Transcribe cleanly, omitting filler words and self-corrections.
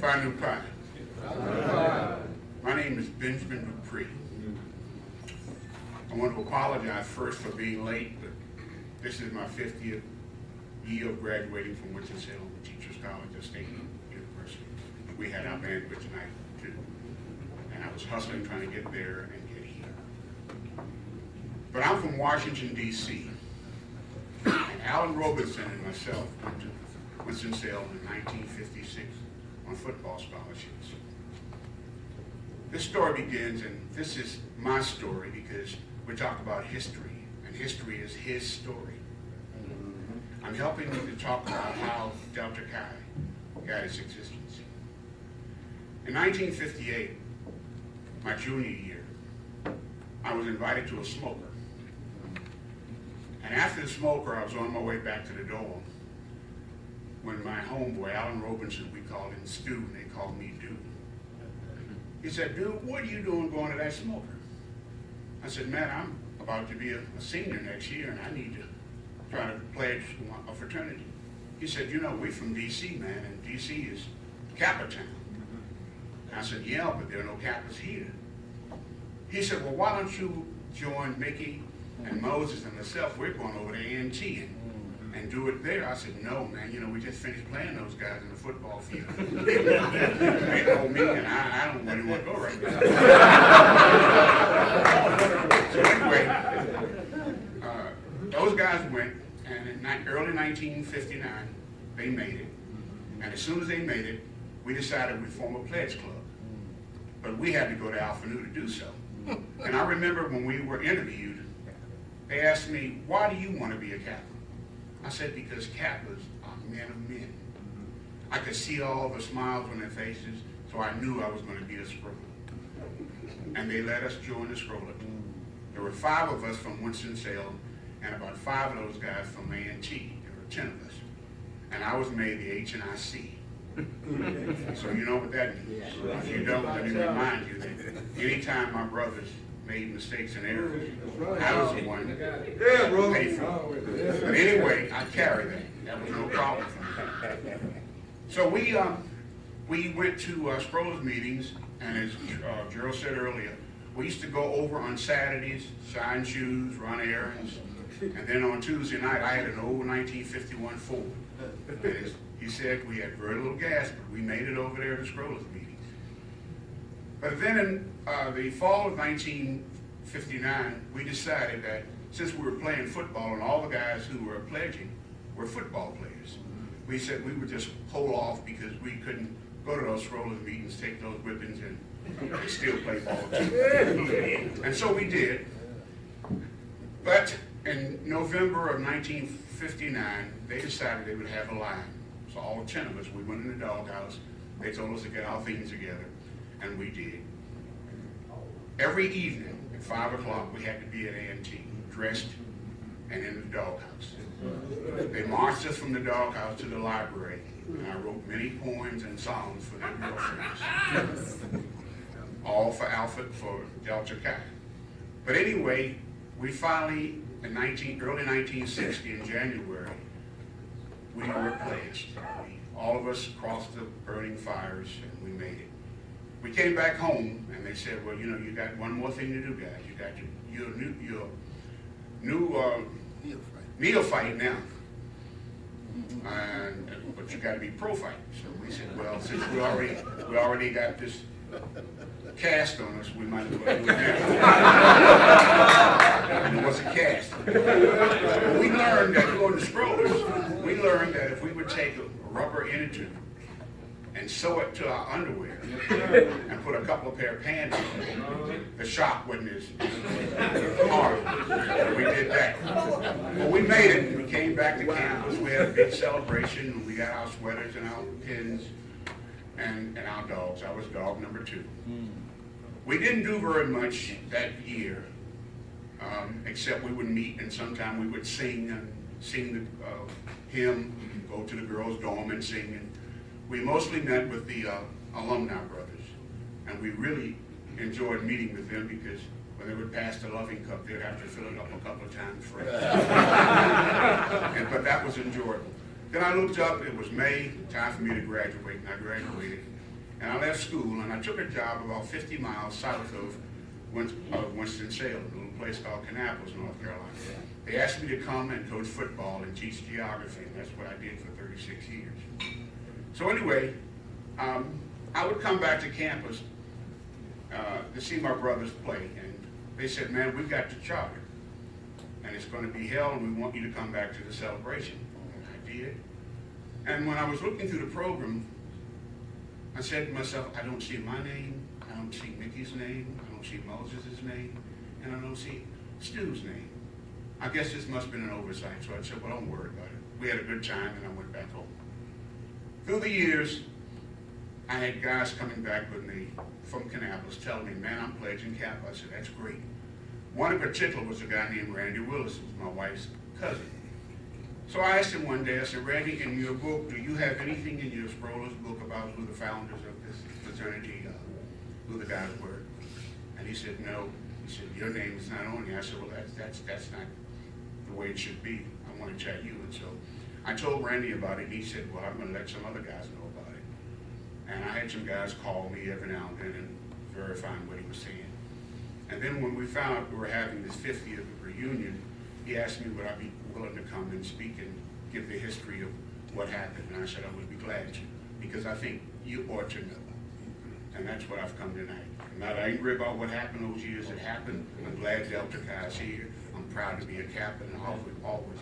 Fire new pie. My name is Benjamin Dupree. I want to apologize first for being late, but this is my 50th year of graduating from WINSTON-SALEM Teachers College at State University. We had our banquet tonight too, and I was hustling trying to get there and get here. But I'm from Washington, D.C., and Alan Robinson and myself went to WINSTON-SALEM in 1956 on football scholarships. This story begins, and this is my story because we talk about history, and history is his story. I'm helping you to talk about how Delta Chi got its existence. In 1958, my junior year, I was invited to a smoker. And after the smoker, I was on my way back to the dorm when my homeboy, Alan Robinson, we called him Stu, and they called me Dude. He said, "Dude, what are you doing going to that smoker?" I said, "Man, I'm about to be a senior next year, and I need to try to pledge a fraternity." He said, "You know, we're from D.C., man, and D.C. is KAPPA town." I said, "Yeah, but there are no Kappas here." He said, "Well, why don't you join Mickey and Moses and myself? We're going over to A&T and do it there." I said, "No, man, you know, we just finished playing those guys in the football field. They know me, and I don't really want to go right now." So anyway, those guys went, and in early 1959, they made it. And as soon as they made it, we decided we'd form a pledge club. But we had to go to Alpha Nu to do so. And I remember when we were interviewed, they asked me, "Why do you want to be a Kappa?" I said, "Because Kappas are men of men." I could see all the smiles on their faces, so I knew I was going to be a scroller. And they let us join the scroller. There were 5 of us from Winston-Salem, and about 5 of those guys from A&T. There were 10 of us. And I was made the H&IC. So you know what that means. If you don't, let me remind you that anytime my brothers made mistakes and errors, I was the one that paid for it. But anyway, I carry that. That was no problem for me. So we went to Scrollers meetings, and as Gerald said earlier, we used to go over on Saturdays, shine shoes, run errands, and then on Tuesday night, I had an old 1951 Ford. And as he said, we had very little gas, but we made it over there to Scrollers meetings. But then in the fall of 1959, we decided that since we were playing football and all the guys who were pledging were football players, we said we would just hold off because we couldn't go to those Scrollers meetings, take those ribbons, and still play ball too. And so we did. But in November of 1959, they decided they would have a line. So all 10 of us, we went in the doghouse. They told us to get our things together, and we did. Every evening at 5 o'clock, we had to be at A&T, dressed and in the doghouse. They marched us from the doghouse to the library, and I wrote many poems and songs for their girlfriends. All for Alpha, for Delta Chi. But anyway, we finally, in early 1960, in January, we were pledged. All of us crossed the burning fires, and we made it. We came back home, and they said, "Well, you know, you got one more thing to do, guys. You got your new neophyte now, but you got to be pro-fight." So we said, "Well, since we already got this cast on us, we might as well do it now." And it was a cast. We learned that going to Scrollers, we learned that if we would take a rubber inner tube and sew it to our underwear and put a couple of pair of pants on it, the shock wasn't as hard. We did that. Well, we made it. We came back to campus. We had a big celebration. We got our sweaters and our pins and our dogs. I was dog number 2. We didn't do very much that year, except we would meet, and sometime we would sing the hymn, go to the girls' dorm and sing. And we mostly met with the alumni brothers, and we really enjoyed meeting with them because when they would pass the loving cup, they'd have to fill it up a couple of times for us. But that was enjoyable. Then I looked up, it was May, time for me to graduate, and I graduated And I left school and I took a job about 50 miles south of Winston-Salem, a little place called Kannapolis, North Carolina. They asked me to come and coach football and teach geography, and that's what I did for 36 years. So anyway, I would come back to campus to see my brothers play, and they said, man, we've got the charter, and it's going to be held, and we want you to come back to the celebration. And I did. And when I was looking through the program, I said to myself, I don't see my name, I don't see Mickey's name, I don't see Moses' name, and I don't see Stu's name. I guess this must have been an oversight, so I said, well, don't worry about it. We had a good time, and I went back home. Through the years, I had guys coming back with me from Kannapolis telling me, man, I'm pledging KAPPA. I said, that's great. One in particular was a guy named Randy Willis, who was my wife's cousin. So I asked him one day, I said, Randy, in your book, do you have anything in your Sproulers book about who the founders of this fraternity, who the guys were? And he said, no. He said, your name is not on here. I said, well, that's not the way it should be. I want to chat you. And so I told Randy about it, and he said, well, I'm going to let some other guys know about it. And I had some guys call me every now and then and verifying what he was saying. And then when we found out we were having this 50th reunion, he asked me would I be willing to come and speak and give the history of what happened. And I said I would be glad to, because I think you ought to know. And that's what I've come tonight. I'm not angry about what happened those years that happened. I'm glad Delta Chi's here. I'm proud to be a captain and always